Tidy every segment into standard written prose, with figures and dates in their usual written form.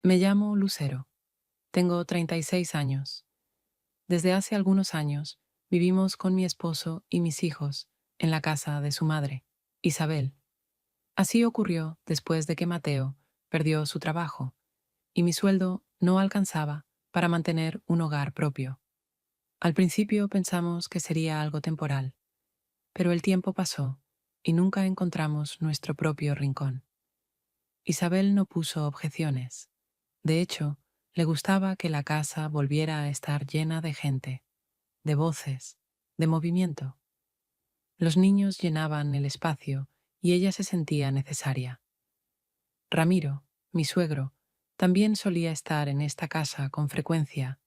Me llamo Lucero. Tengo 36 años. Desde hace algunos años vivimos con mi esposo y mis hijos en la casa de su madre, Isabel. Así ocurrió después de que Mateo perdió su trabajo y mi sueldo no alcanzaba para mantener un hogar propio. Al principio pensamos que sería algo temporal, pero el tiempo pasó y nunca encontramos nuestro propio rincón. Isabel no puso objeciones. De hecho, le gustaba que la casa volviera a estar llena de gente, de voces, de movimiento. Los niños llenaban el espacio y ella se sentía necesaria. Ramiro, mi suegro, también solía estar en esta casa con frecuencia,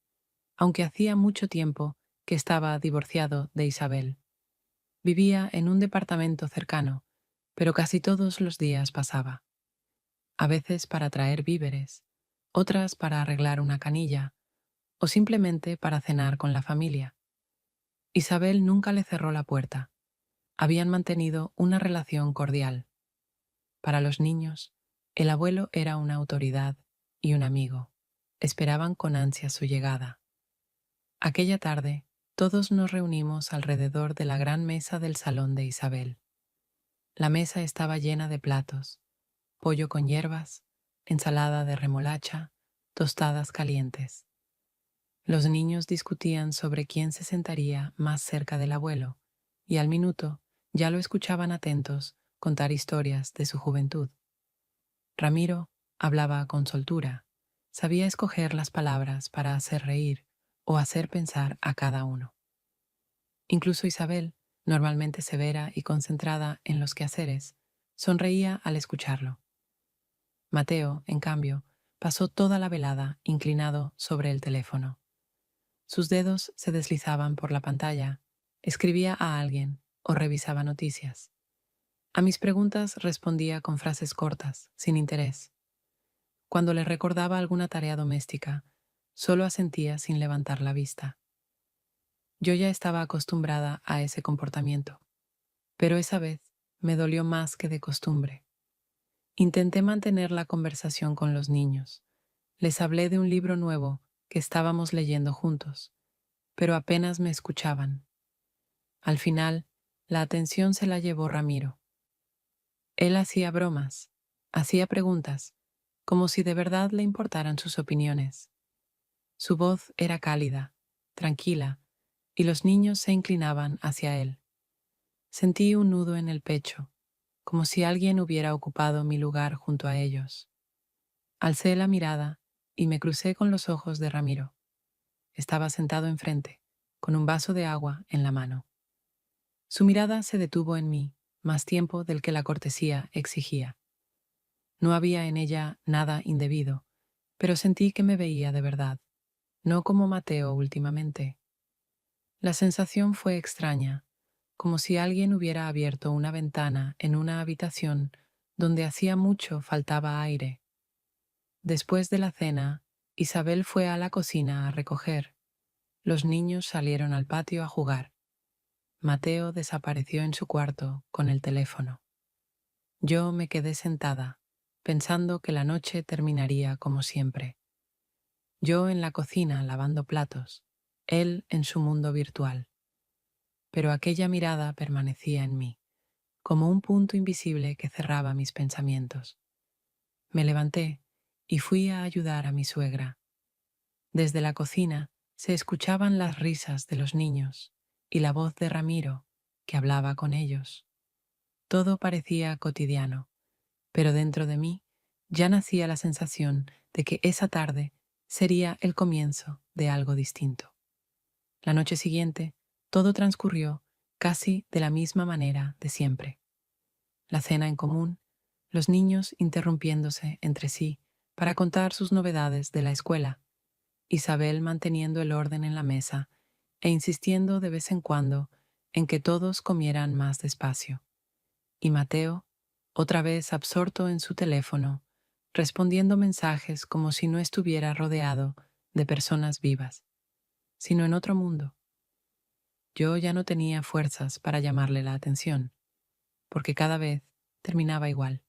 aunque hacía mucho tiempo que estaba divorciado de Isabel. Vivía en un departamento cercano, pero casi todos los días pasaba. A veces para traer víveres, otras para arreglar una canilla o simplemente para cenar con la familia. Isabel nunca le cerró la puerta. Habían mantenido una relación cordial. Para los niños, el abuelo era una autoridad y un amigo. Esperaban con ansia su llegada. Aquella tarde, todos nos reunimos alrededor de la gran mesa del salón de Isabel. La mesa estaba llena de platos, pollo con hierbas, ensalada de remolacha, tostadas calientes. Los niños discutían sobre quién se sentaría más cerca del abuelo, y al minuto ya lo escuchaban atentos contar historias de su juventud. Ramiro hablaba con soltura, sabía escoger las palabras para hacer reír o hacer pensar a cada uno. Incluso Isabel, normalmente severa y concentrada en los quehaceres, sonreía al escucharlo. Mateo, en cambio, pasó toda la velada inclinado sobre el teléfono. Sus dedos se deslizaban por la pantalla, escribía a alguien o revisaba noticias. A mis preguntas respondía con frases cortas, sin interés. Cuando le recordaba alguna tarea doméstica, solo asentía sin levantar la vista. Yo ya estaba acostumbrada a ese comportamiento, pero esa vez me dolió más que de costumbre. Intenté mantener la conversación con los niños. Les hablé de un libro nuevo que estábamos leyendo juntos, pero apenas me escuchaban. Al final, la atención se la llevó Ramiro. Él hacía bromas, hacía preguntas, como si de verdad le importaran sus opiniones. Su voz era cálida, tranquila, y los niños se inclinaban hacia él. Sentí un nudo en el pecho, como si alguien hubiera ocupado mi lugar junto a ellos. Alcé la mirada y me crucé con los ojos de Ramiro. Estaba sentado enfrente, con un vaso de agua en la mano. Su mirada se detuvo en mí, más tiempo del que la cortesía exigía. No había en ella nada indebido, pero sentí que me veía de verdad, no como Mateo últimamente. La sensación fue extraña, como si alguien hubiera abierto una ventana en una habitación donde hacía mucho faltaba aire. Después de la cena, Isabel fue a la cocina a recoger. Los niños salieron al patio a jugar. Mateo desapareció en su cuarto con el teléfono. Yo me quedé sentada, pensando que la noche terminaría como siempre. Yo en la cocina lavando platos, él en su mundo virtual. Pero aquella mirada permanecía en mí, como un punto invisible que cerraba mis pensamientos. Me levanté y fui a ayudar a mi suegra. Desde la cocina se escuchaban las risas de los niños y la voz de Ramiro, que hablaba con ellos. Todo parecía cotidiano, pero dentro de mí ya nacía la sensación de que esa tarde sería el comienzo de algo distinto. La noche siguiente, todo transcurrió casi de la misma manera de siempre. La cena en común, los niños interrumpiéndose entre sí para contar sus novedades de la escuela, Isabel manteniendo el orden en la mesa e insistiendo de vez en cuando en que todos comieran más despacio. Y Mateo, otra vez absorto en su teléfono, respondiendo mensajes como si no estuviera rodeado de personas vivas, sino en otro mundo. Yo ya no tenía fuerzas para llamarle la atención, porque cada vez terminaba igual.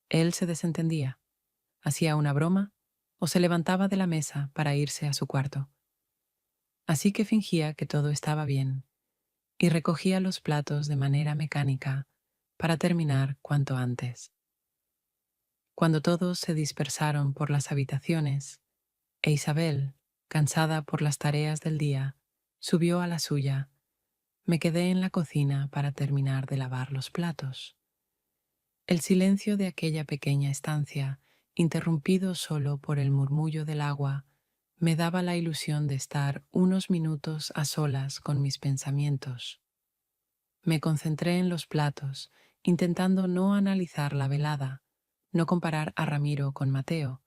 Él se desentendía, hacía una broma o se levantaba de la mesa para irse a su cuarto. Así que fingía que todo estaba bien y recogía los platos de manera mecánica para terminar cuanto antes. Cuando todos se dispersaron por las habitaciones, e Isabel, cansada por las tareas del día, subió a la suya, me quedé en la cocina para terminar de lavar los platos. El silencio de aquella pequeña estancia, interrumpido solo por el murmullo del agua, me daba la ilusión de estar unos minutos a solas con mis pensamientos. Me concentré en los platos, intentando no analizar la velada, no comparar a Ramiro con Mateo,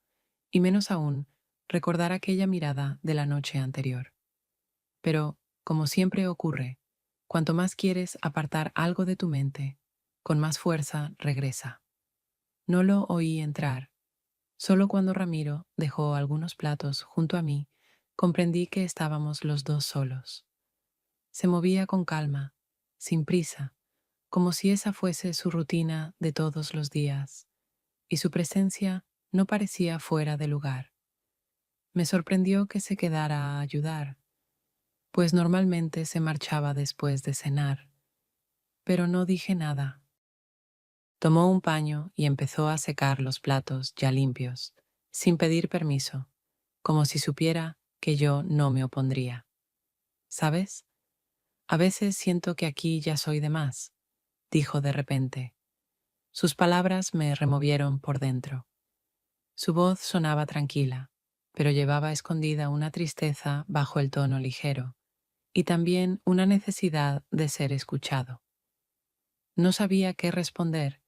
y menos aún recordar aquella mirada de la noche anterior. Pero, como siempre ocurre, cuanto más quieres apartar algo de tu mente, con más fuerza regresa. No lo oí entrar. Solo cuando Ramiro dejó algunos platos junto a mí, comprendí que estábamos los dos solos. Se movía con calma, sin prisa, como si esa fuese su rutina de todos los días, y su presencia no parecía fuera de lugar. Me sorprendió que se quedara a ayudar, pues normalmente se marchaba después de cenar, pero no dije nada. Tomó un paño y empezó a secar los platos ya limpios, sin pedir permiso, como si supiera que yo no me opondría. ¿Sabes? A veces siento que aquí ya soy de más, dijo de repente. Sus palabras me removieron por dentro. Su voz sonaba tranquila, pero llevaba escondida una tristeza bajo el tono ligero, y también una necesidad de ser escuchado. No sabía qué responder,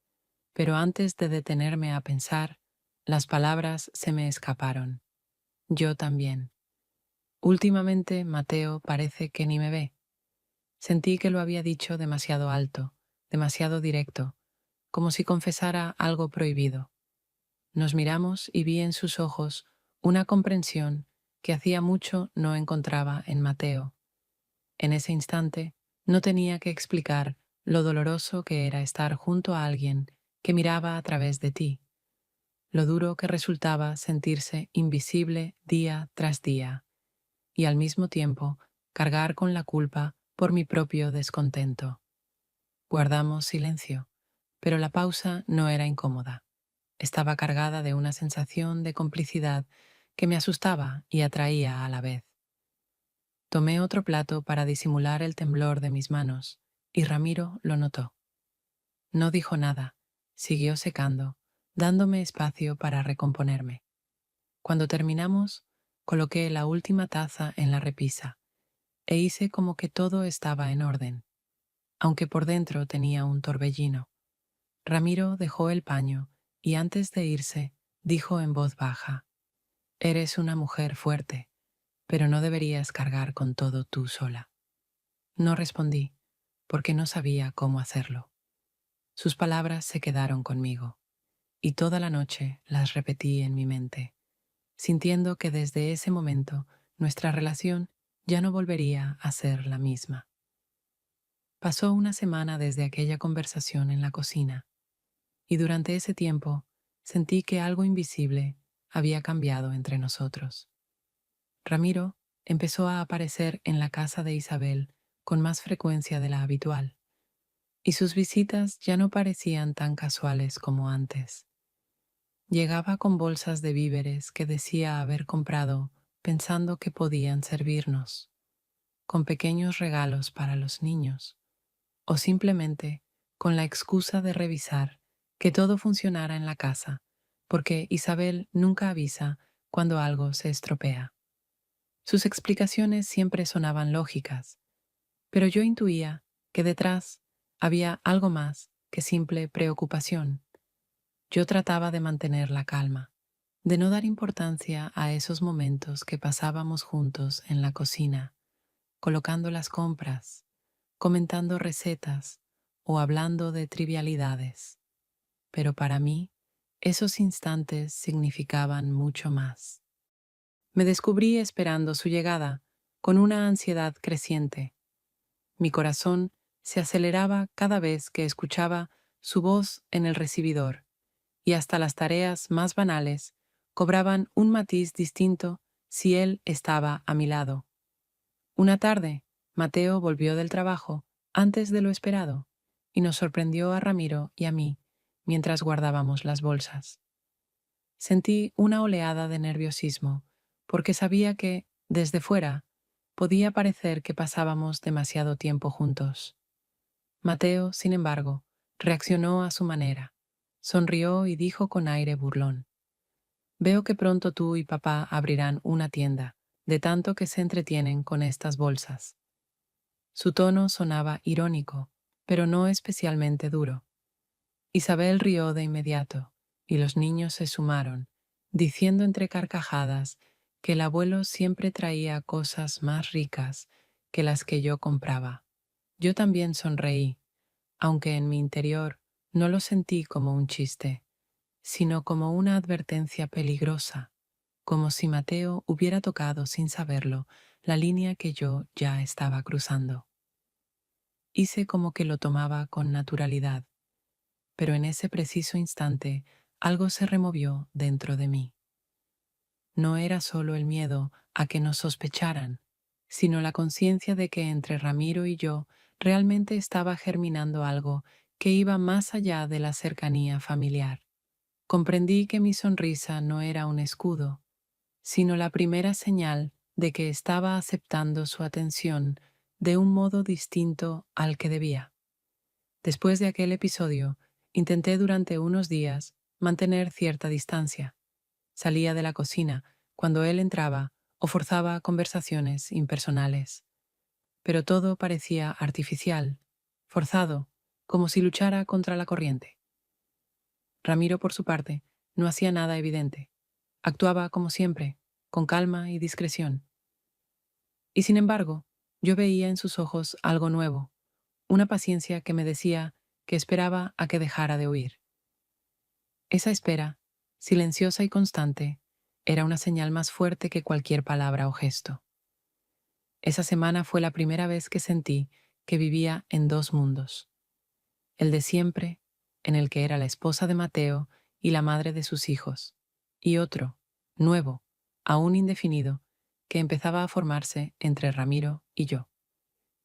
pero antes de detenerme a pensar, las palabras se me escaparon. Yo también. Últimamente Mateo parece que ni me ve. Sentí que lo había dicho demasiado alto, demasiado directo, como si confesara algo prohibido. Nos miramos y vi en sus ojos una comprensión que hacía mucho no encontraba en Mateo. En ese instante no tenía que explicar lo doloroso que era estar junto a alguien que miraba a través de ti, lo duro que resultaba sentirse invisible día tras día, y al mismo tiempo cargar con la culpa por mi propio descontento. Guardamos silencio, pero la pausa no era incómoda. Estaba cargada de una sensación de complicidad que me asustaba y atraía a la vez. Tomé otro plato para disimular el temblor de mis manos, y Ramiro lo notó. No dijo nada, siguió secando, dándome espacio para recomponerme. Cuando terminamos, coloqué la última taza en la repisa e hice como que todo estaba en orden, aunque por dentro tenía un torbellino. Ramiro dejó el paño y antes de irse, dijo en voz baja: «Eres una mujer fuerte, pero no deberías cargar con todo tú sola». No respondí, porque no sabía cómo hacerlo. Sus palabras se quedaron conmigo, y toda la noche las repetí en mi mente, sintiendo que desde ese momento nuestra relación ya no volvería a ser la misma. Pasó una semana desde aquella conversación en la cocina, y durante ese tiempo sentí que algo invisible había cambiado entre nosotros. Ramiro empezó a aparecer en la casa de Isabel con más frecuencia de la habitual, y sus visitas ya no parecían tan casuales como antes. Llegaba con bolsas de víveres que decía haber comprado pensando que podían servirnos, con pequeños regalos para los niños, o simplemente con la excusa de revisar que todo funcionara en la casa, porque Isabel nunca avisa cuando algo se estropea. Sus explicaciones siempre sonaban lógicas, pero yo intuía que detrás había algo más que simple preocupación. Yo trataba de mantener la calma, de no dar importancia a esos momentos que pasábamos juntos en la cocina, colocando las compras, comentando recetas o hablando de trivialidades. Pero para mí, esos instantes significaban mucho más. Me descubrí esperando su llegada, con una ansiedad creciente. Mi corazón se aceleraba cada vez que escuchaba su voz en el recibidor, y hasta las tareas más banales cobraban un matiz distinto si él estaba a mi lado. Una tarde, Mateo volvió del trabajo antes de lo esperado y nos sorprendió a Ramiro y a mí mientras guardábamos las bolsas. Sentí una oleada de nerviosismo porque sabía que, desde fuera, podía parecer que pasábamos demasiado tiempo juntos. Mateo, sin embargo, reaccionó a su manera. Sonrió y dijo con aire burlón: «Veo que pronto tú y papá abrirán una tienda, de tanto que se entretienen con estas bolsas». Su tono sonaba irónico, pero no especialmente duro. Isabel rió de inmediato, y los niños se sumaron, diciendo entre carcajadas que el abuelo siempre traía cosas más ricas que las que yo compraba. Yo también sonreí, aunque en mi interior no lo sentí como un chiste, sino como una advertencia peligrosa, como si Mateo hubiera tocado sin saberlo la línea que yo ya estaba cruzando. Hice como que lo tomaba con naturalidad, pero en ese preciso instante algo se removió dentro de mí. No era solo el miedo a que nos sospecharan, sino la conciencia de que entre Ramiro y yo realmente estaba germinando algo que iba más allá de la cercanía familiar. Comprendí que mi sonrisa no era un escudo, sino la primera señal de que estaba aceptando su atención de un modo distinto al que debía. Después de aquel episodio, intenté durante unos días mantener cierta distancia. Salía de la cocina cuando él entraba o forzaba conversaciones impersonales. Pero todo parecía artificial, forzado, como si luchara contra la corriente. Ramiro, por su parte, no hacía nada evidente. Actuaba como siempre, con calma y discreción. Y sin embargo, yo veía en sus ojos algo nuevo, una paciencia que me decía que esperaba a que dejara de huir. Esa espera, silenciosa y constante, era una señal más fuerte que cualquier palabra o gesto. Esa semana fue la primera vez que sentí que vivía en dos mundos: el de siempre, en el que era la esposa de Mateo y la madre de sus hijos, y otro, nuevo, aún indefinido, que empezaba a formarse entre Ramiro y yo.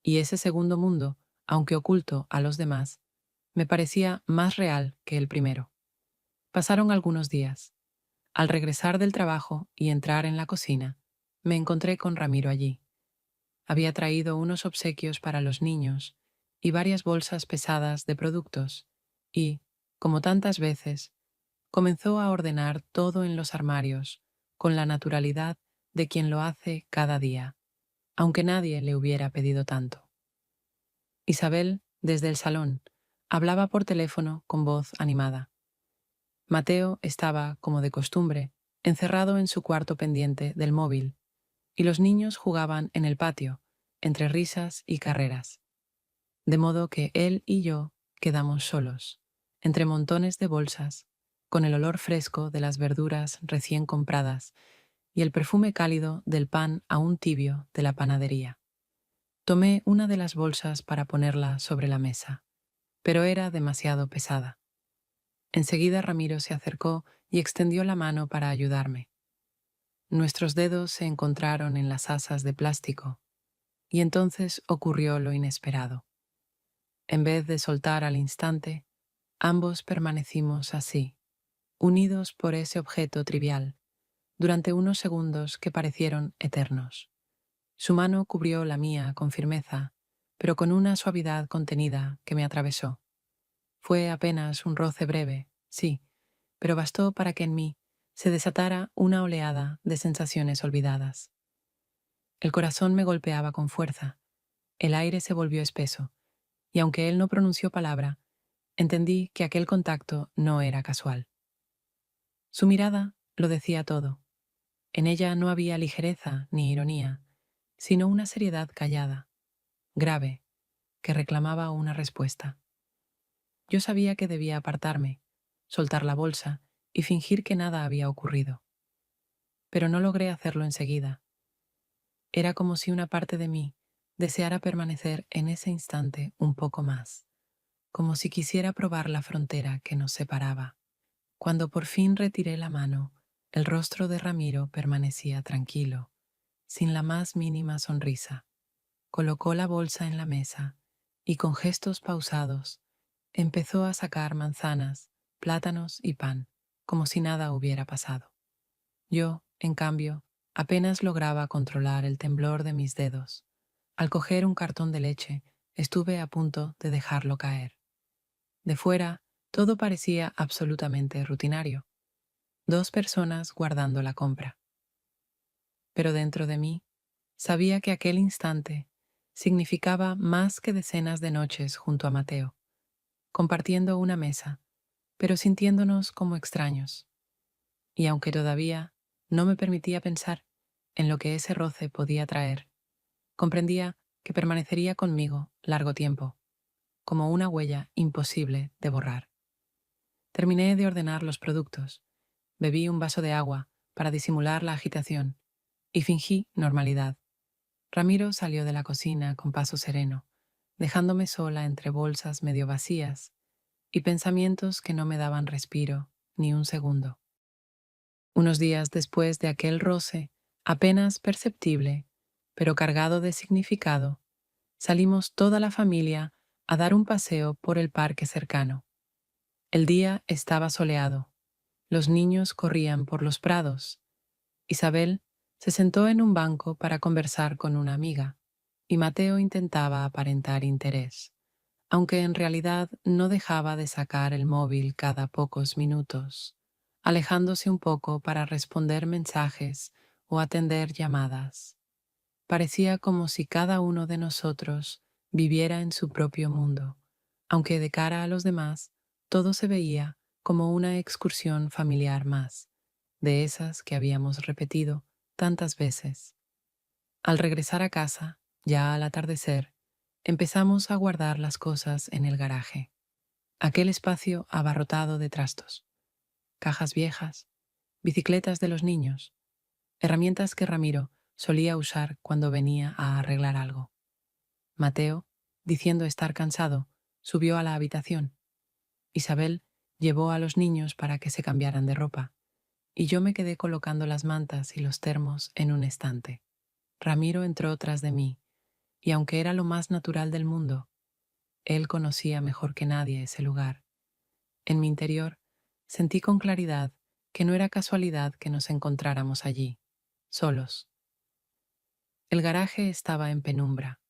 Y ese segundo mundo, aunque oculto a los demás, me parecía más real que el primero. Pasaron algunos días. Al regresar del trabajo y entrar en la cocina, me encontré con Ramiro allí. Había traído unos obsequios para los niños y varias bolsas pesadas de productos y, como tantas veces, comenzó a ordenar todo en los armarios con la naturalidad de quien lo hace cada día, aunque nadie le hubiera pedido tanto. Isabel, desde el salón, hablaba por teléfono con voz animada. Mateo estaba, como de costumbre, encerrado en su cuarto pendiente del móvil, y los niños jugaban en el patio, entre risas y carreras. De modo que él y yo quedamos solos, entre montones de bolsas, con el olor fresco de las verduras recién compradas y el perfume cálido del pan aún tibio de la panadería. Tomé una de las bolsas para ponerla sobre la mesa, pero era demasiado pesada. Enseguida Ramiro se acercó y extendió la mano para ayudarme. Nuestros dedos se encontraron en las asas de plástico, y entonces ocurrió lo inesperado. En vez de soltar al instante, ambos permanecimos así, unidos por ese objeto trivial, durante unos segundos que parecieron eternos. Su mano cubrió la mía con firmeza, pero con una suavidad contenida que me atravesó. Fue apenas un roce breve, sí, pero bastó para que en mí se desatara una oleada de sensaciones olvidadas. El corazón me golpeaba con fuerza, el aire se volvió espeso, y aunque él no pronunció palabra, entendí que aquel contacto no era casual. Su mirada lo decía todo. En ella no había ligereza ni ironía, sino una seriedad callada, grave, que reclamaba una respuesta. Yo sabía que debía apartarme, soltar la bolsa y fingir que nada había ocurrido. Pero no logré hacerlo enseguida. Era como si una parte de mí deseara permanecer en ese instante un poco más, como si quisiera probar la frontera que nos separaba. Cuando por fin retiré la mano, El rostro de Ramiro permanecía tranquilo, sin la más mínima sonrisa. Colocó la bolsa en la mesa y con gestos pausados empezó a sacar manzanas, plátanos y pan, como si nada hubiera pasado. Yo, en cambio, apenas lograba controlar el temblor de mis dedos. Al coger un cartón de leche, estuve a punto de dejarlo caer. De fuera, todo parecía absolutamente rutinario. Dos personas guardando la compra. Pero dentro de mí, sabía que aquel instante significaba más que decenas de noches junto a Mateo, compartiendo una mesa, pero sintiéndonos como extraños. Y aunque todavía no me permitía pensar en lo que ese roce podía traer, comprendía que permanecería conmigo largo tiempo, como una huella imposible de borrar. Terminé de ordenar los productos, bebí un vaso de agua para disimular la agitación y fingí normalidad. Ramiro salió de la cocina con paso sereno, dejándome sola entre bolsas medio vacías y pensamientos que no me daban respiro ni un segundo. Unos días después de aquel roce, apenas perceptible, pero cargado de significado, salimos toda la familia a dar un paseo por el parque cercano. El día estaba soleado, los niños corrían por los prados. Isabel se sentó en un banco para conversar con una amiga, y Mateo intentaba aparentar interés, aunque en realidad no dejaba de sacar el móvil cada pocos minutos, alejándose un poco para responder mensajes o atender llamadas. Parecía como si cada uno de nosotros viviera en su propio mundo, aunque de cara a los demás todo se veía como una excursión familiar más, de esas que habíamos repetido tantas veces. Al regresar a casa, ya al atardecer, empezamos a guardar las cosas en el garaje, aquel espacio abarrotado de trastos, cajas viejas, bicicletas de los niños, herramientas que Ramiro solía usar cuando venía a arreglar algo. Mateo, diciendo estar cansado, subió a la habitación. Isabel llevó a los niños para que se cambiaran de ropa, y yo me quedé colocando las mantas y los termos en un estante. Ramiro entró tras de mí, y aunque era lo más natural del mundo, él conocía mejor que nadie ese lugar. En mi interior, sentí con claridad que no era casualidad que nos encontráramos allí, solos. El garaje estaba en penumbra.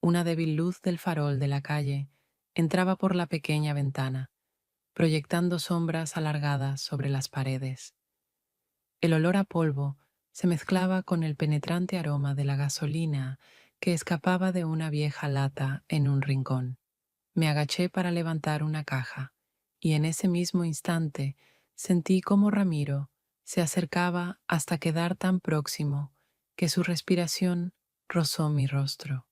Una débil luz del farol de la calle entraba por la pequeña ventana, proyectando sombras alargadas sobre las paredes. El olor a polvo se mezclaba con el penetrante aroma de la gasolina que escapaba de una vieja lata en un rincón. Me agaché para levantar una caja, y en ese mismo instante sentí cómo Ramiro se acercaba hasta quedar tan próximo que su respiración rozó mi rostro.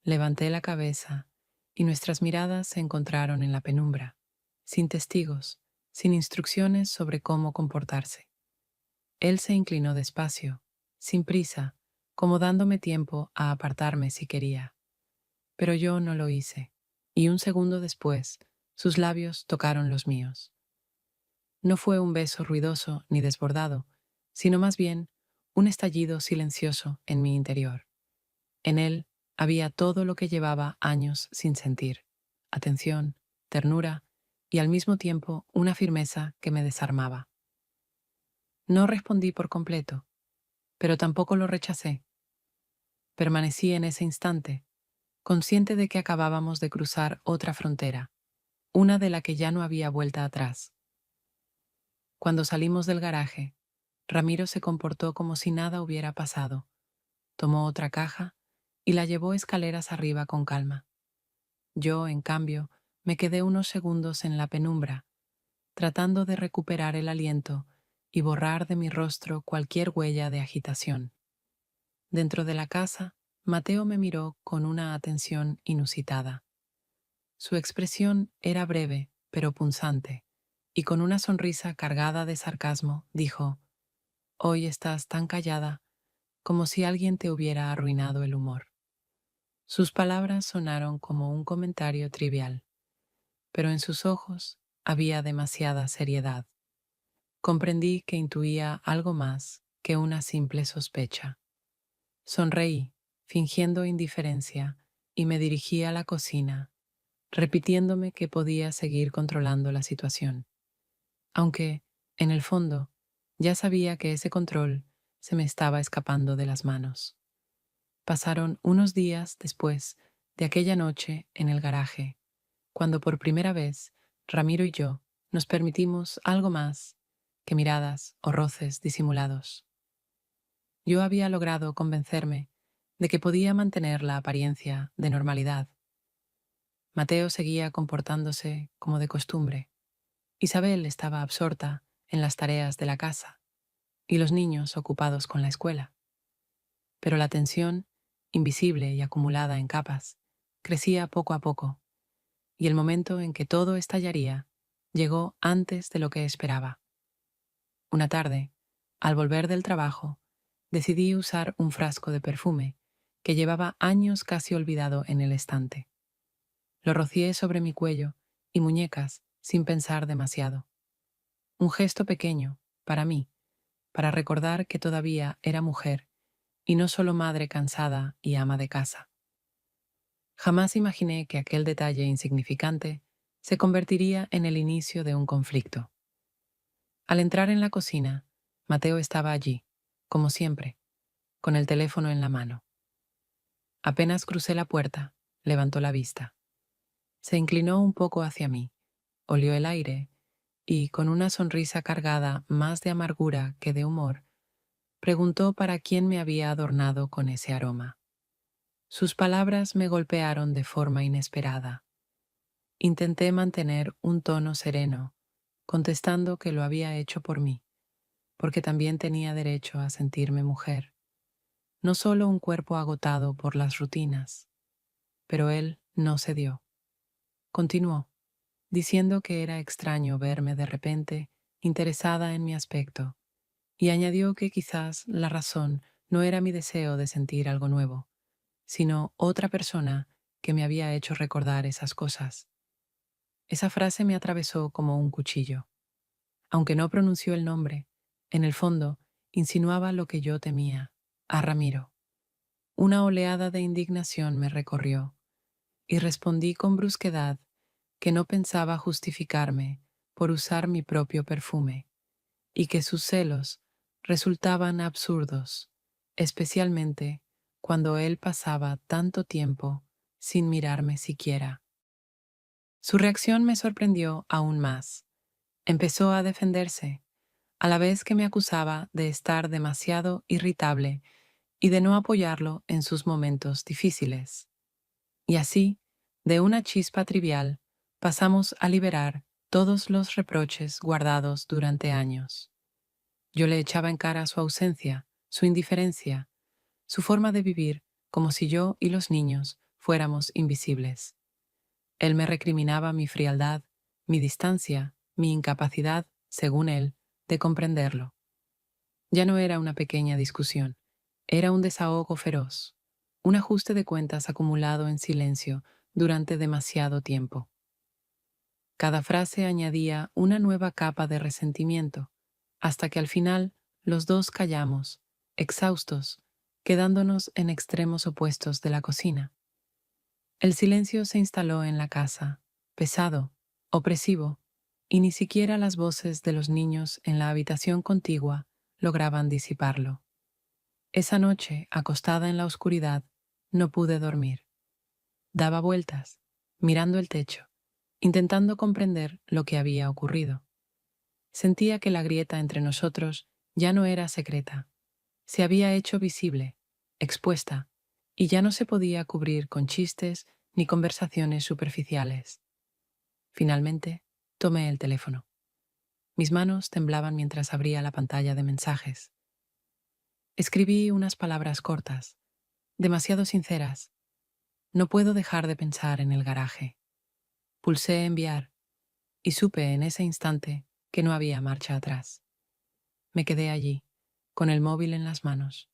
Levanté la cabeza y nuestras miradas se encontraron en la penumbra, sin testigos, sin instrucciones sobre cómo comportarse. Él se inclinó despacio, sin prisa, como dándome tiempo a apartarme si quería. Pero yo no lo hice, y un segundo después, sus labios tocaron los míos. No fue un beso ruidoso ni desbordado, sino más bien un estallido silencioso en mi interior. En él había todo lo que llevaba años sin sentir: atención, ternura y al mismo tiempo una firmeza que me desarmaba. No respondí por completo, pero tampoco lo rechacé. Permanecí en ese instante, consciente de que acabábamos de cruzar otra frontera, una de la que ya no había vuelta atrás. Cuando salimos del garaje, Ramiro se comportó como si nada hubiera pasado. Tomó otra caja y la llevó escaleras arriba con calma. Yo, en cambio, me quedé unos segundos en la penumbra, tratando de recuperar el aliento y borrar de mi rostro cualquier huella de agitación. Dentro de la casa, Mateo me miró con una atención inusitada. Su expresión era breve, pero punzante, y con una sonrisa cargada de sarcasmo, dijo: «Hoy estás tan callada como si alguien te hubiera arruinado el humor». Sus palabras sonaron como un comentario trivial, pero en sus ojos había demasiada seriedad. Comprendí que intuía algo más que una simple sospecha. Sonreí, fingiendo indiferencia, y me dirigí a la cocina, repitiéndome que podía seguir controlando la situación, aunque, en el fondo, ya sabía que ese control se me estaba escapando de las manos. Pasaron unos días después de aquella noche en el garaje, cuando por primera vez Ramiro y yo nos permitimos algo más que miradas o roces disimulados. Yo había logrado convencerme de que podía mantener la apariencia de normalidad. Mateo seguía comportándose como de costumbre. Isabel estaba absorta en las tareas de la casa y los niños ocupados con la escuela. Pero la tensión, invisible y acumulada en capas, crecía poco a poco, y el momento en que todo estallaría llegó antes de lo que esperaba. Una tarde, al volver del trabajo, decidí usar un frasco de perfume que llevaba años casi olvidado en el estante. Lo rocié sobre mi cuello y muñecas sin pensar demasiado. Un gesto pequeño, para mí, para recordar que todavía era mujer y no solo madre cansada y ama de casa. Jamás imaginé que aquel detalle insignificante se convertiría en el inicio de un conflicto. Al entrar en la cocina, Mateo estaba allí, como siempre, con el teléfono en la mano. Apenas crucé la puerta, levantó la vista. Se inclinó un poco hacia mí, olió el aire y, con una sonrisa cargada más de amargura que de humor, preguntó para quién me había adornado con ese aroma. Sus palabras me golpearon de forma inesperada. Intenté mantener un tono sereno, contestando que lo había hecho por mí, porque también tenía derecho a sentirme mujer, no solo un cuerpo agotado por las rutinas. Pero él no cedió. Continuó, diciendo que era extraño verme de repente interesada en mi aspecto, y añadió que quizás la razón no era mi deseo de sentir algo nuevo, sino otra persona que me había hecho recordar esas cosas. Esa frase me atravesó como un cuchillo. Aunque no pronunció el nombre, en el fondo insinuaba lo que yo temía, a Ramiro. Una oleada de indignación me recorrió, y respondí con brusquedad que no pensaba justificarme por usar mi propio perfume, y que sus celos resultaban absurdos, especialmente cuando él pasaba tanto tiempo sin mirarme siquiera. Su reacción me sorprendió aún más. Empezó a defenderse, a la vez que me acusaba de estar demasiado irritable y de no apoyarlo en sus momentos difíciles. Y así, de una chispa trivial, pasamos a liberar todos los reproches guardados durante años. Yo le echaba en cara su ausencia, su indiferencia, su forma de vivir como si yo y los niños fuéramos invisibles. Él me recriminaba mi frialdad, mi distancia, mi incapacidad, según él, de comprenderlo. Ya no era una pequeña discusión, era un desahogo feroz, un ajuste de cuentas acumulado en silencio durante demasiado tiempo. Cada frase añadía una nueva capa de resentimiento, hasta que al final los dos callamos, exhaustos, quedándonos en extremos opuestos de la cocina. El silencio se instaló en la casa, pesado, opresivo, y ni siquiera las voces de los niños en la habitación contigua lograban disiparlo. Esa noche, acostada en la oscuridad, no pude dormir. Daba vueltas, mirando el techo, intentando comprender lo que había ocurrido. Sentía que la grieta entre nosotros ya no era secreta, se había hecho visible, expuesta, y ya no se podía cubrir con chistes ni conversaciones superficiales. Finalmente, tomé el teléfono. Mis manos temblaban mientras abría la pantalla de mensajes. Escribí unas palabras cortas, demasiado sinceras. No puedo dejar de pensar en el garaje. Pulsé enviar y supe en ese instante que no había marcha atrás. Me quedé allí, con el móvil en las manos,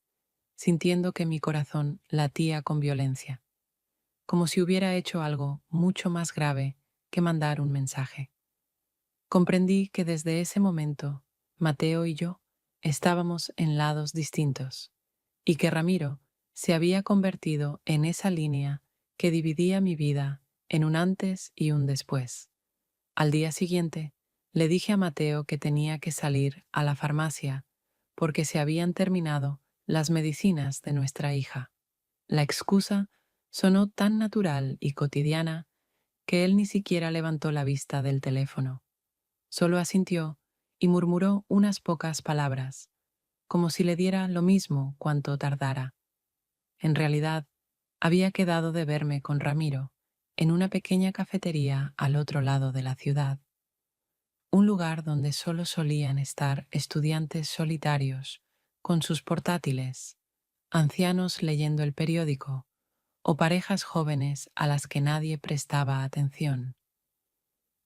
sintiendo que mi corazón latía con violencia, como si hubiera hecho algo mucho más grave que mandar un mensaje. Comprendí que desde ese momento Mateo y yo estábamos en lados distintos, y que Ramiro se había convertido en esa línea que dividía mi vida en un antes y un después. Al día siguiente, le dije a Mateo que tenía que salir a la farmacia porque se habían terminado las medicinas de nuestra hija. La excusa sonó tan natural y cotidiana que él ni siquiera levantó la vista del teléfono. Solo asintió y murmuró unas pocas palabras, como si le diera lo mismo cuanto tardara. En realidad, había quedado de verme con Ramiro en una pequeña cafetería al otro lado de la ciudad, un lugar donde solo solían estar estudiantes solitarios con sus portátiles, ancianos leyendo el periódico o parejas jóvenes a las que nadie prestaba atención.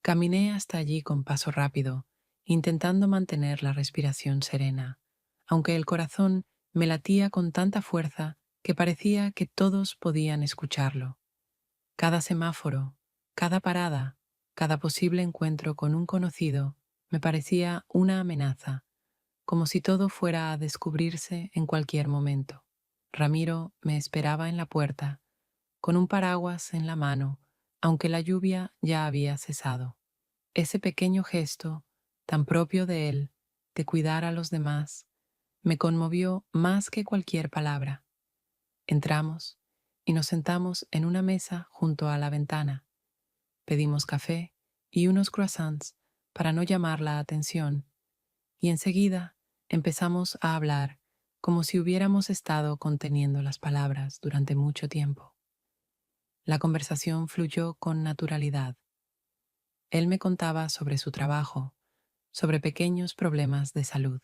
Caminé hasta allí con paso rápido, intentando mantener la respiración serena, aunque el corazón me latía con tanta fuerza que parecía que todos podían escucharlo. Cada semáforo, cada parada, cada posible encuentro con un conocido me parecía una amenaza, como si todo fuera a descubrirse en cualquier momento. Ramiro me esperaba en la puerta, con un paraguas en la mano, aunque la lluvia ya había cesado. Ese pequeño gesto, tan propio de él, de cuidar a los demás, me conmovió más que cualquier palabra. Entramos y nos sentamos en una mesa junto a la ventana. Pedimos café y unos croissants para no llamar la atención, y enseguida empezamos a hablar como si hubiéramos estado conteniendo las palabras durante mucho tiempo. La conversación fluyó con naturalidad. Él me contaba sobre su trabajo, sobre pequeños problemas de salud.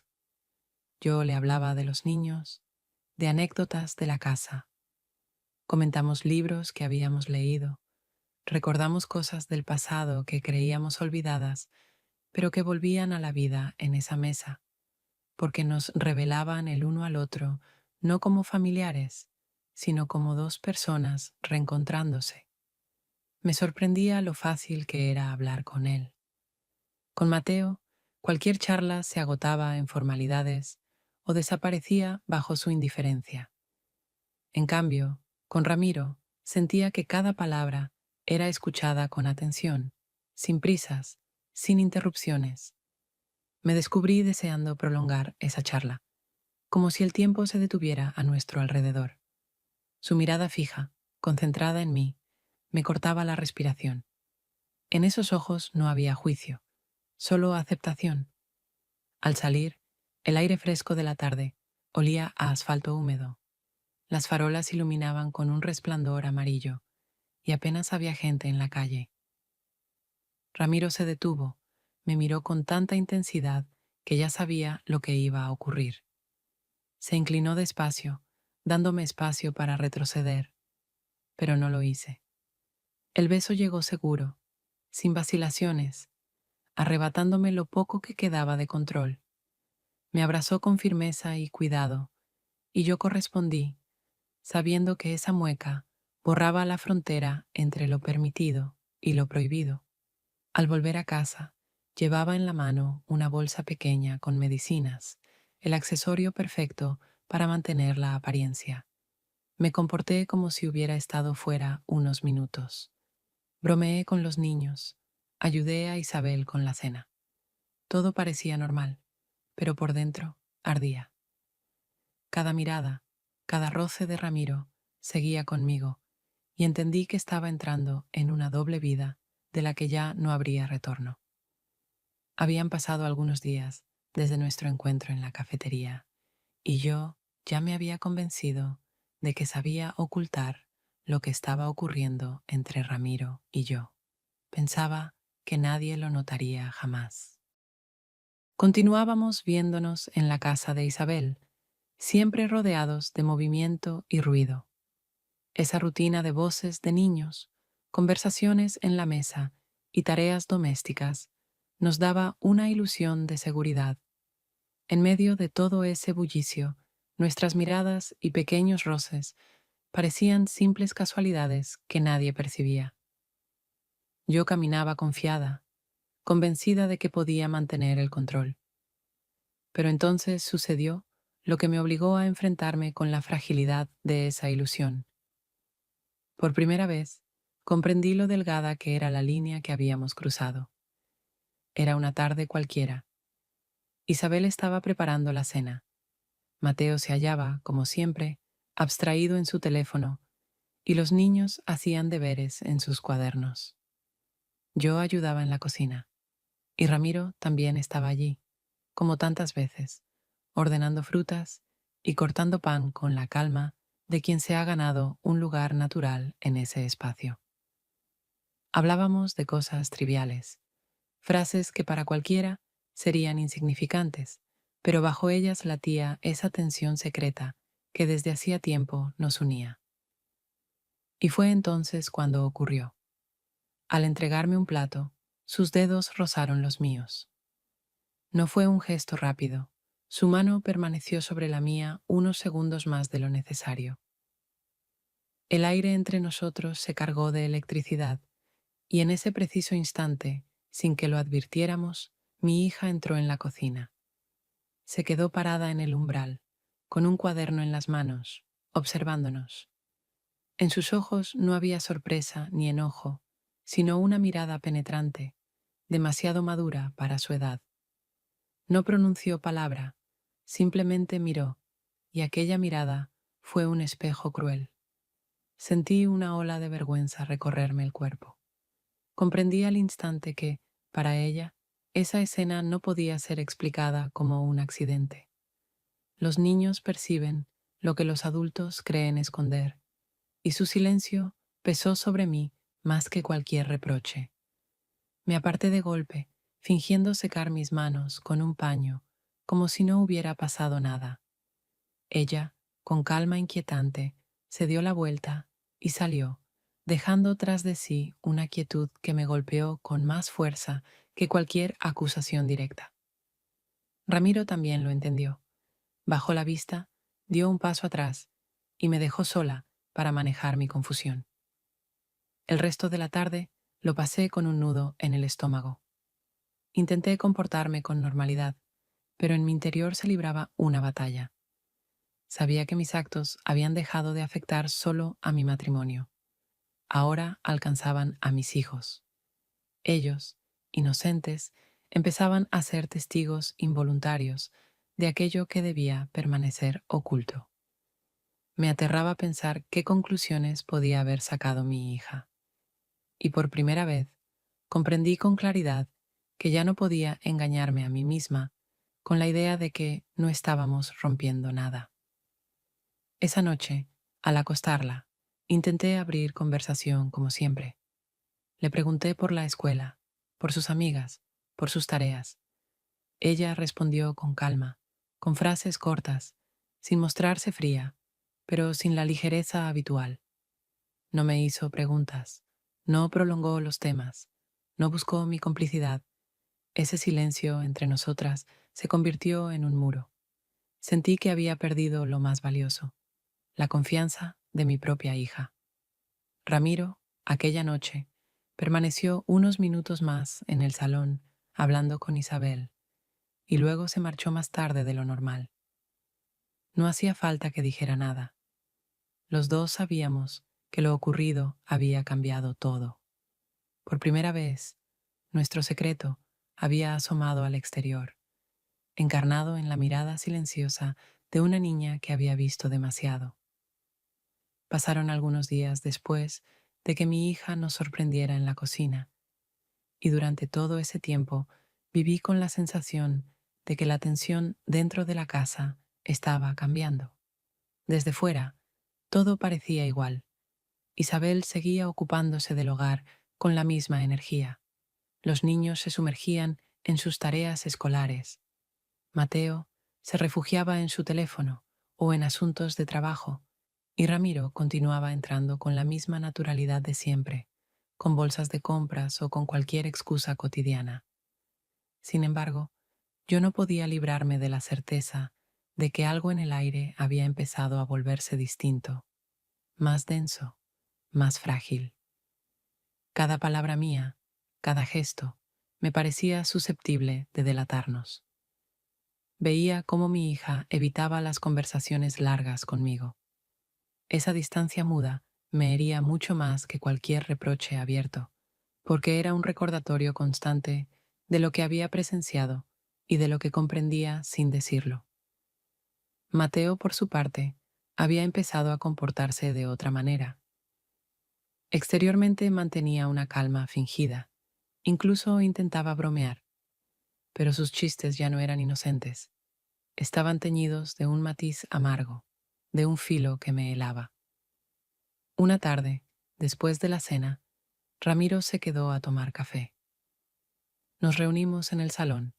Yo le hablaba de los niños, de anécdotas de la casa. Comentamos libros que habíamos leído, recordamos cosas del pasado que creíamos olvidadas, pero que volvían a la vida en esa mesa, porque nos revelaban el uno al otro, no como familiares, sino como dos personas reencontrándose. Me sorprendía lo fácil que era hablar con él. Con Mateo, cualquier charla se agotaba en formalidades o desaparecía bajo su indiferencia. En cambio, con Ramiro sentía que cada palabra era escuchada con atención, sin prisas, sin interrupciones. Me descubrí deseando prolongar esa charla, como si el tiempo se detuviera a nuestro alrededor. Su mirada fija, concentrada en mí, me cortaba la respiración. En esos ojos no había juicio, solo aceptación. Al salir, el aire fresco de la tarde olía a asfalto húmedo. Las farolas iluminaban con un resplandor amarillo y apenas había gente en la calle. Ramiro se detuvo, me miró con tanta intensidad que ya sabía lo que iba a ocurrir. Se inclinó despacio, dándome espacio para retroceder, pero no lo hice. El beso llegó seguro, sin vacilaciones, arrebatándome lo poco que quedaba de control. Me abrazó con firmeza y cuidado, y yo correspondí, sabiendo que esa mueca borraba la frontera entre lo permitido y lo prohibido. Al volver a casa, llevaba en la mano una bolsa pequeña con medicinas, el accesorio perfecto para mantener la apariencia. Me comporté como si hubiera estado fuera unos minutos. Bromeé con los niños, ayudé a Isabel con la cena. Todo parecía normal, pero por dentro ardía. Cada mirada, cada roce de Ramiro seguía conmigo, y entendí que estaba entrando en una doble vida de la que ya no habría retorno. Habían pasado algunos días desde nuestro encuentro en la cafetería, y yo ya me había convencido de que sabía ocultar lo que estaba ocurriendo entre Ramiro y yo. Pensaba que nadie lo notaría jamás. Continuábamos viéndonos en la casa de Isabel, siempre rodeados de movimiento y ruido. Esa rutina de voces de niños, conversaciones en la mesa y tareas domésticas nos daba una ilusión de seguridad. En medio de todo ese bullicio, nuestras miradas y pequeños roces parecían simples casualidades que nadie percibía. Yo caminaba confiada, convencida de que podía mantener el control. Pero entonces sucedió lo que me obligó a enfrentarme con la fragilidad de esa ilusión. Por primera vez, comprendí lo delgada que era la línea que habíamos cruzado. Era una tarde cualquiera. Isabel estaba preparando la cena. Mateo se hallaba, como siempre, abstraído en su teléfono, y los niños hacían deberes en sus cuadernos. Yo ayudaba en la cocina, y Ramiro también estaba allí, como tantas veces, ordenando frutas y cortando pan con la calma de quien se ha ganado un lugar natural en ese espacio. Hablábamos de cosas triviales, frases que para cualquiera serían insignificantes, pero bajo ellas latía esa tensión secreta que desde hacía tiempo nos unía. Y fue entonces cuando ocurrió. Al entregarme un plato, sus dedos rozaron los míos. No fue un gesto rápido. Su mano permaneció sobre la mía unos segundos más de lo necesario. El aire entre nosotros se cargó de electricidad y en ese preciso instante, sin que lo advirtiéramos, mi hija entró en la cocina. Se quedó parada en el umbral, con un cuaderno en las manos, observándonos. En sus ojos no había sorpresa ni enojo, sino una mirada penetrante, demasiado madura para su edad. No pronunció palabra, simplemente miró, y aquella mirada fue un espejo cruel. Sentí una ola de vergüenza recorrerme el cuerpo. Comprendí al instante que, para ella, esa escena no podía ser explicada como un accidente. Los niños perciben lo que los adultos creen esconder, y su silencio pesó sobre mí más que cualquier reproche. Me aparté de golpe, fingiendo secar mis manos con un paño, como si no hubiera pasado nada. Ella, con calma inquietante, se dio la vuelta y salió, dejando tras de sí una quietud que me golpeó con más fuerza que cualquier acusación directa. Ramiro también lo entendió. Bajó la vista, dio un paso atrás y me dejó sola para manejar mi confusión. El resto de la tarde lo pasé con un nudo en el estómago. Intenté comportarme con normalidad, pero en mi interior se libraba una batalla. Sabía que mis actos habían dejado de afectar solo a mi matrimonio. Ahora alcanzaban a mis hijos. Ellos, inocentes, empezaban a ser testigos involuntarios de aquello que debía permanecer oculto. Me aterraba pensar qué conclusiones podía haber sacado mi hija. Y por primera vez comprendí con claridad que ya no podía engañarme a mí misma con la idea de que no estábamos rompiendo nada. Esa noche, al acostarla, intenté abrir conversación como siempre. Le pregunté por la escuela, por sus amigas, por sus tareas. Ella respondió con calma, con frases cortas, sin mostrarse fría, pero sin la ligereza habitual. No me hizo preguntas, no prolongó los temas, no buscó mi complicidad. Ese silencio entre nosotras se convirtió en un muro. Sentí que había perdido lo más valioso, la confianza de mi propia hija. Ramiro, aquella noche, permaneció unos minutos más en el salón hablando con Isabel y luego se marchó más tarde de lo normal. No hacía falta que dijera nada. Los dos sabíamos que lo ocurrido había cambiado todo. Por primera vez, nuestro secreto había asomado al exterior, encarnado en la mirada silenciosa de una niña que había visto demasiado. Pasaron algunos días después de que mi hija nos sorprendiera en la cocina, y durante todo ese tiempo viví con la sensación de que la tensión dentro de la casa estaba cambiando. Desde fuera, todo parecía igual. Isabel seguía ocupándose del hogar con la misma energía. Los niños se sumergían en sus tareas escolares. Mateo se refugiaba en su teléfono o en asuntos de trabajo, y Ramiro continuaba entrando con la misma naturalidad de siempre, con bolsas de compras o con cualquier excusa cotidiana. Sin embargo, yo no podía librarme de la certeza de que algo en el aire había empezado a volverse distinto, más denso, más frágil. Cada palabra mía, cada gesto, me parecía susceptible de delatarnos. Veía cómo mi hija evitaba las conversaciones largas conmigo. Esa distancia muda me hería mucho más que cualquier reproche abierto, porque era un recordatorio constante de lo que había presenciado y de lo que comprendía sin decirlo. Mateo, por su parte, había empezado a comportarse de otra manera. Exteriormente mantenía una calma fingida, incluso intentaba bromear, pero sus chistes ya no eran inocentes, estaban teñidos de un matiz amargo, de un filo que me helaba. Una tarde, después de la cena, Ramiro se quedó a tomar café. Nos reunimos en el salón.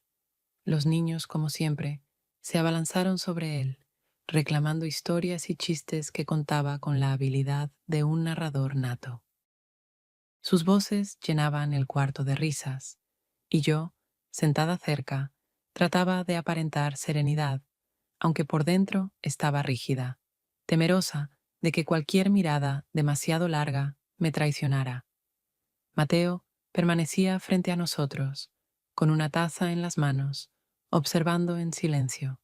Los niños, como siempre, se abalanzaron sobre él, reclamando historias y chistes que contaba con la habilidad de un narrador nato. Sus voces llenaban el cuarto de risas, y yo, sentada cerca, trataba de aparentar serenidad, aunque por dentro estaba rígida, temerosa de que cualquier mirada demasiado larga me traicionara. Mateo permanecía frente a nosotros, con una taza en las manos, observando en silencio.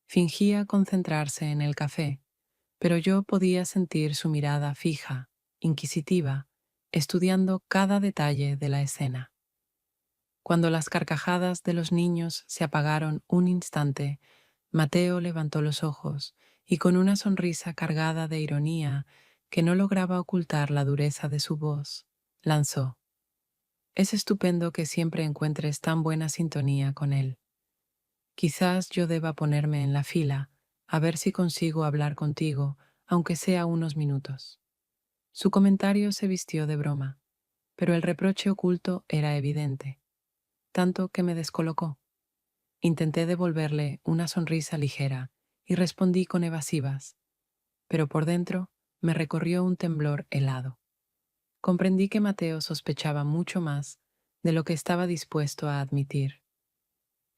Fingía concentrarse en el café, pero yo podía sentir su mirada fija, inquisitiva, estudiando cada detalle de la escena. Cuando las carcajadas de los niños se apagaron un instante, Mateo levantó los ojos y con una sonrisa cargada de ironía que no lograba ocultar la dureza de su voz, lanzó: "Es estupendo que siempre encuentres tan buena sintonía con él. Quizás yo deba ponerme en la fila a ver si consigo hablar contigo, aunque sea unos minutos". Su comentario se vistió de broma, pero el reproche oculto era evidente, tanto que me descolocó. Intenté devolverle una sonrisa ligera y respondí con evasivas, pero por dentro me recorrió un temblor helado. Comprendí que Mateo sospechaba mucho más de lo que estaba dispuesto a admitir.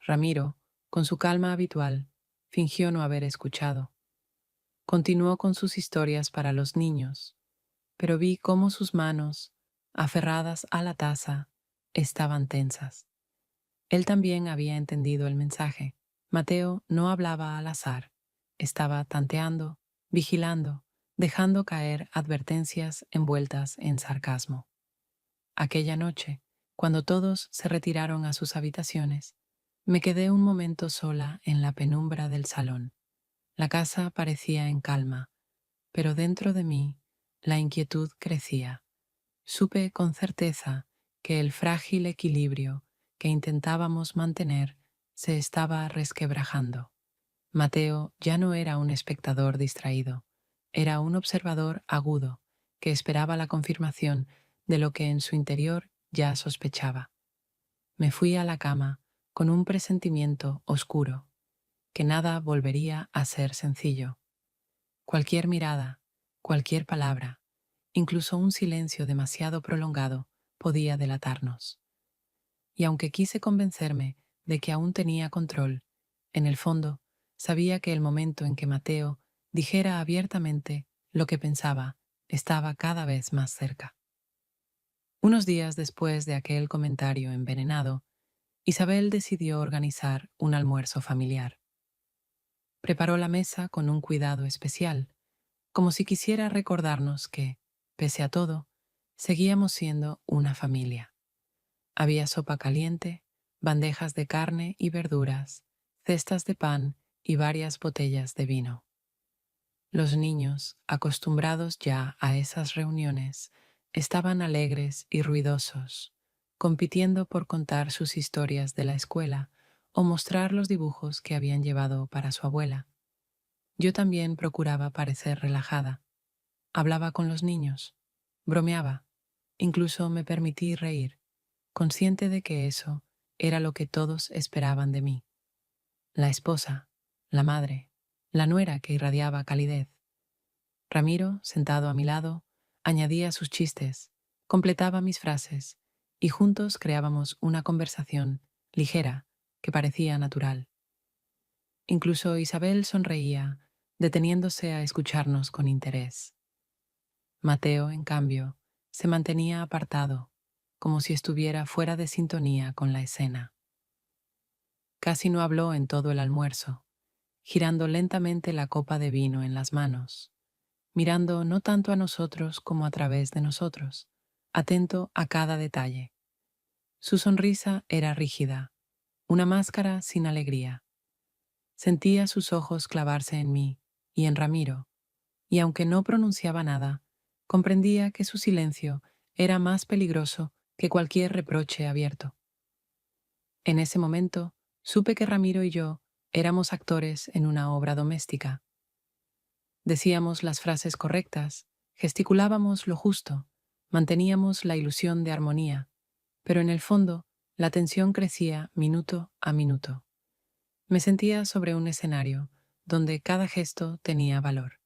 Ramiro, con su calma habitual, fingió no haber escuchado. Continuó con sus historias para los niños, pero vi cómo sus manos, aferradas a la taza, estaban tensas. Él también había entendido el mensaje. Mateo no hablaba al azar, estaba tanteando, vigilando, dejando caer advertencias envueltas en sarcasmo. Aquella noche, cuando todos se retiraron a sus habitaciones, me quedé un momento sola en la penumbra del salón. La casa parecía en calma, pero dentro de mí la inquietud crecía. Supe con certeza que el frágil equilibrio que intentábamos mantener se estaba resquebrajando. Mateo ya no era un espectador distraído, era un observador agudo que esperaba la confirmación de lo que en su interior ya sospechaba. Me fui a la cama con un presentimiento oscuro, que nada volvería a ser sencillo. Cualquier mirada, cualquier palabra, incluso un silencio demasiado prolongado podía delatarnos. Y aunque quise convencerme de que aún tenía control, en el fondo sabía que el momento en que Mateo dijera abiertamente lo que pensaba estaba cada vez más cerca. Unos días después de aquel comentario envenenado, Isabel decidió organizar un almuerzo familiar. Preparó la mesa con un cuidado especial, como si quisiera recordarnos que, pese a todo, seguíamos siendo una familia. Había sopa caliente, bandejas de carne y verduras, cestas de pan y varias botellas de vino. Los niños, acostumbrados ya a esas reuniones, estaban alegres y ruidosos, compitiendo por contar sus historias de la escuela o mostrar los dibujos que habían llevado para su abuela. Yo también procuraba parecer relajada. Hablaba con los niños, bromeaba, incluso me permití reír, consciente de que eso era lo que todos esperaban de mí. La esposa, la madre, la nuera que irradiaba calidez. Ramiro, sentado a mi lado, añadía sus chistes, completaba mis frases, y juntos creábamos una conversación ligera que parecía natural. Incluso Isabel sonreía, deteniéndose a escucharnos con interés. Mateo, en cambio, se mantenía apartado, como si estuviera fuera de sintonía con la escena. Casi no habló en todo el almuerzo, girando lentamente la copa de vino en las manos, mirando no tanto a nosotros como a través de nosotros, atento a cada detalle. Su sonrisa era rígida, una máscara sin alegría. Sentía sus ojos clavarse en mí y en Ramiro, y aunque no pronunciaba nada, comprendía que su silencio era más peligroso que cualquier reproche abierto. En ese momento, supe que Ramiro y yo éramos actores en una obra doméstica. Decíamos las frases correctas, gesticulábamos lo justo, manteníamos la ilusión de armonía, pero en el fondo la tensión crecía minuto a minuto. Me sentía sobre un escenario donde cada gesto tenía valor,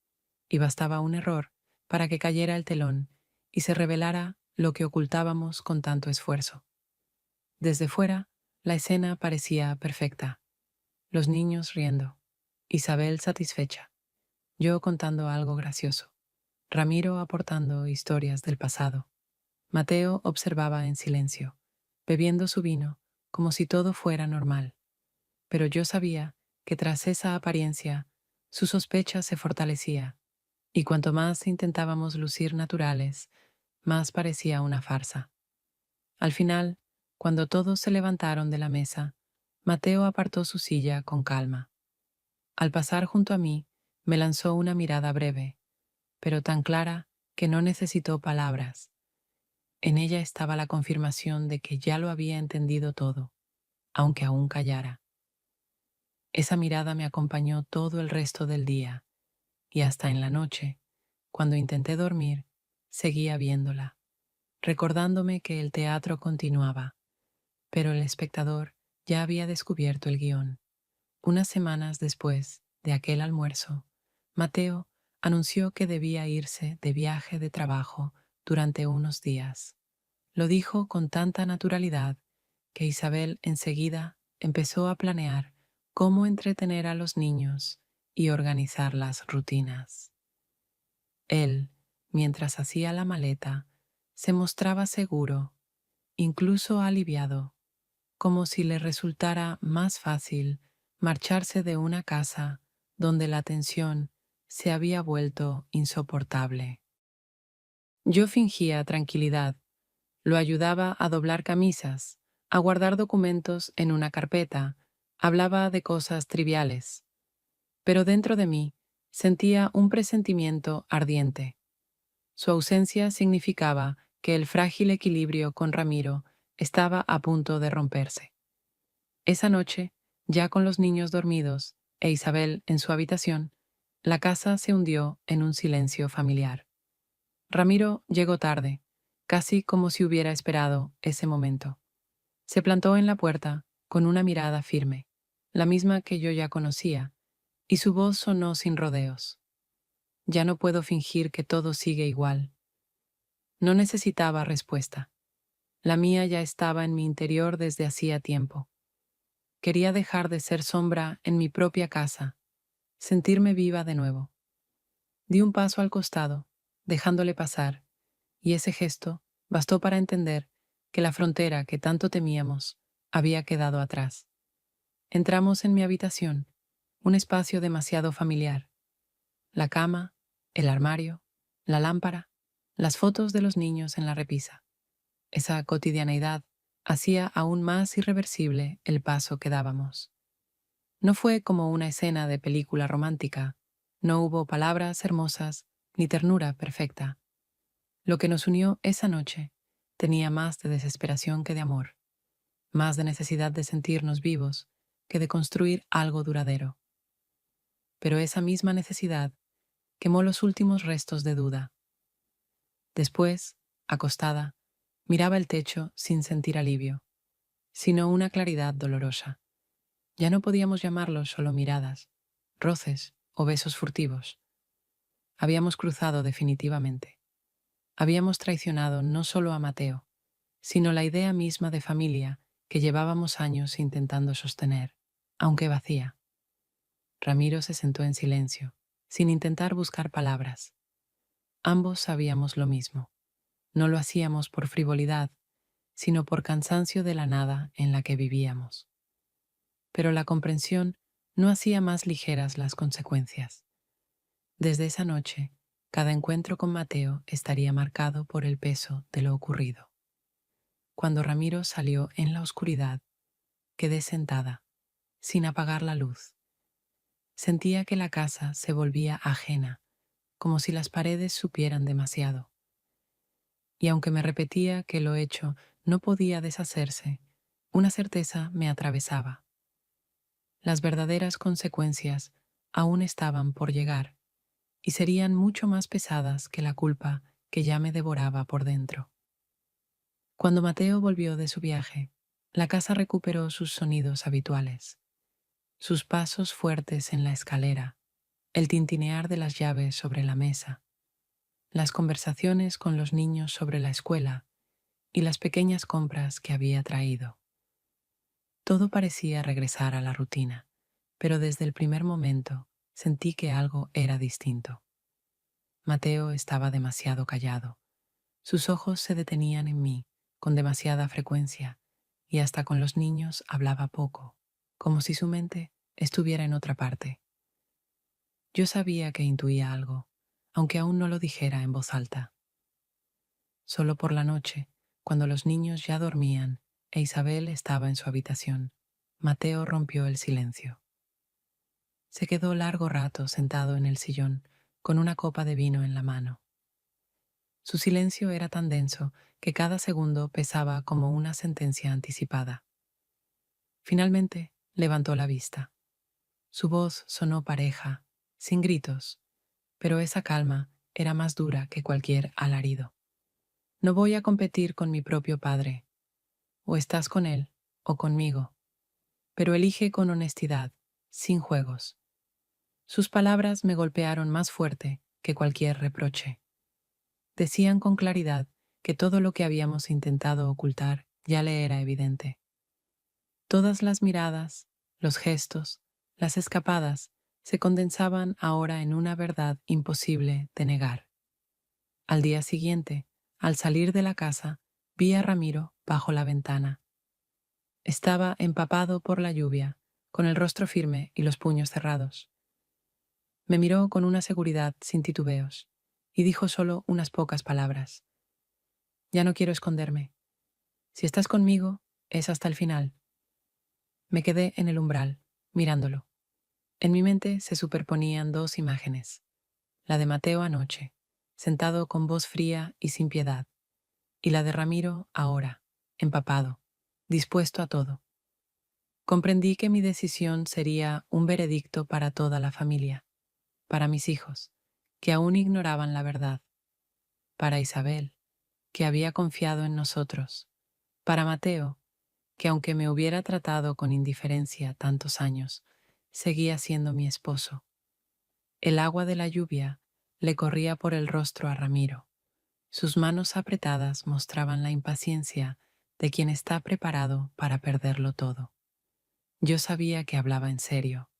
y bastaba un error para que cayera el telón y se revelara lo que ocultábamos con tanto esfuerzo. Desde fuera, la escena parecía perfecta. Los niños riendo, Isabel satisfecha, yo contando algo gracioso, Ramiro aportando historias del pasado. Mateo observaba en silencio, bebiendo su vino como si todo fuera normal. Pero yo sabía que tras esa apariencia, su sospecha se fortalecía, y cuanto más intentábamos lucir naturales, más parecía una farsa. Al final, cuando todos se levantaron de la mesa, Mateo apartó su silla con calma. Al pasar junto a mí, me lanzó una mirada breve, pero tan clara que no necesitó palabras. En ella estaba la confirmación de que ya lo había entendido todo, aunque aún callara. Esa mirada me acompañó todo el resto del día, y hasta en la noche, cuando intenté dormir, seguía viéndola, recordándome que el teatro continuaba, pero el espectador ya había descubierto el guión. Unas semanas después de aquel almuerzo, Mateo anunció que debía irse de viaje de trabajo durante unos días. Lo dijo con tanta naturalidad que Isabel enseguida empezó a planear cómo entretener a los niños y organizar las rutinas. Él, mientras hacía la maleta, se mostraba seguro, incluso aliviado, como si le resultara más fácil marcharse de una casa donde la tensión se había vuelto insoportable. Yo fingía tranquilidad, lo ayudaba a doblar camisas, a guardar documentos en una carpeta, hablaba de cosas triviales, pero dentro de mí sentía un presentimiento ardiente. Su ausencia significaba que el frágil equilibrio con Ramiro estaba a punto de romperse. Esa noche, ya con los niños dormidos e Isabel en su habitación, la casa se hundió en un silencio familiar. Ramiro llegó tarde, casi como si hubiera esperado ese momento. Se plantó en la puerta con una mirada firme, la misma que yo ya conocía, y su voz sonó sin rodeos. Ya no puedo fingir que todo sigue igual. No necesitaba respuesta. La mía ya estaba en mi interior desde hacía tiempo. Quería dejar de ser sombra en mi propia casa, sentirme viva de nuevo. Di un paso al costado, dejándole pasar, y ese gesto bastó para entender que la frontera que tanto temíamos había quedado atrás. Entramos en mi habitación, un espacio demasiado familiar. La cama, el armario, la lámpara, las fotos de los niños en la repisa. Esa cotidianeidad hacía aún más irreversible el paso que dábamos. No fue como una escena de película romántica, no hubo palabras hermosas ni ternura perfecta. Lo que nos unió esa noche tenía más de desesperación que de amor, más de necesidad de sentirnos vivos que de construir algo duradero. Pero esa misma necesidad quemó los últimos restos de duda. Después, acostada, miraba el techo sin sentir alivio, sino una claridad dolorosa. Ya no podíamos llamarlos solo miradas, roces o besos furtivos. Habíamos cruzado definitivamente. Habíamos traicionado no solo a Mateo, sino la idea misma de familia que llevábamos años intentando sostener, aunque vacía. Ramiro se sentó en silencio, sin intentar buscar palabras. Ambos sabíamos lo mismo. No lo hacíamos por frivolidad, sino por cansancio de la nada en la que vivíamos. pero la comprensión no hacía más ligeras las consecuencias. Desde esa noche, cada encuentro con Mateo estaría marcado por el peso de lo ocurrido. Cuando Ramiro salió en la oscuridad, quedé sentada, sin apagar la luz. Sentía que la casa se volvía ajena, como si las paredes supieran demasiado. Y aunque me repetía que lo hecho no podía deshacerse, una certeza me atravesaba. Las verdaderas consecuencias aún estaban por llegar, y serían mucho más pesadas que la culpa que ya me devoraba por dentro. Cuando Mateo volvió de su viaje, la casa recuperó sus sonidos habituales, sus pasos fuertes en la escalera, el tintinear de las llaves sobre la mesa, las conversaciones con los niños sobre la escuela y las pequeñas compras que había traído. Todo parecía regresar a la rutina, pero desde el primer momento sentí que algo era distinto. Mateo estaba demasiado callado. Sus ojos se detenían en mí con demasiada frecuencia y hasta con los niños hablaba poco, como si su mente estuviera en otra parte. Yo sabía que intuía algo, aunque aún no lo dijera en voz alta. Solo por la noche, cuando los niños ya dormían e Isabel estaba en su habitación, Mateo rompió el silencio. Se quedó largo rato sentado en el sillón, con una copa de vino en la mano. Su silencio era tan denso que cada segundo pesaba como una sentencia anticipada. Finalmente, levantó la vista. Su voz sonó pareja, sin gritos, pero esa calma era más dura que cualquier alarido. No voy a competir con mi propio padre. O estás con él o conmigo, pero elige con honestidad, sin juegos. Sus palabras me golpearon más fuerte que cualquier reproche. Decían con claridad que todo lo que habíamos intentado ocultar ya le era evidente. Todas las miradas, los gestos, las escapadas se condensaban ahora en una verdad imposible de negar. Al día siguiente, al salir de la casa, vi a Ramiro bajo la ventana. Estaba empapado por la lluvia, con el rostro firme y los puños cerrados. Me miró con una seguridad sin titubeos y dijo solo unas pocas palabras. Ya no quiero esconderme. Si estás conmigo, es hasta el final. Me quedé en el umbral, mirándolo. En mi mente se superponían dos imágenes. La de Mateo anoche, sentado con voz fría y sin piedad, y la de Ramiro ahora, empapado, dispuesto a todo. Comprendí que mi decisión sería un veredicto para toda la familia, para mis hijos, que aún ignoraban la verdad, para Isabel, que había confiado en nosotros, para Mateo, que aunque me hubiera tratado con indiferencia tantos años, seguía siendo mi esposo. El agua de la lluvia le corría por el rostro a Ramiro. Sus manos apretadas mostraban la impaciencia de quien está preparado para perderlo todo. Yo sabía que hablaba en serio.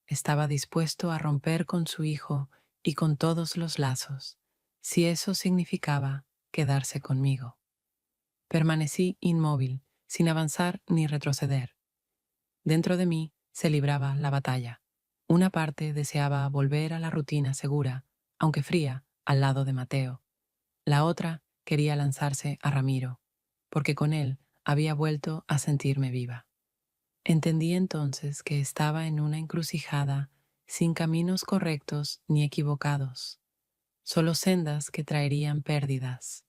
Estaba dispuesto a romper con su hijo y con todos los lazos, si eso significaba quedarse conmigo. Permanecí inmóvil, sin avanzar ni retroceder. Dentro de mí se libraba la batalla. Una parte deseaba volver a la rutina segura, aunque fría, al lado de Mateo. La otra quería lanzarse a Ramiro, porque con él había vuelto a sentirme viva. Entendí entonces que estaba en una encrucijada sin caminos correctos ni equivocados, solo sendas que traerían pérdidas.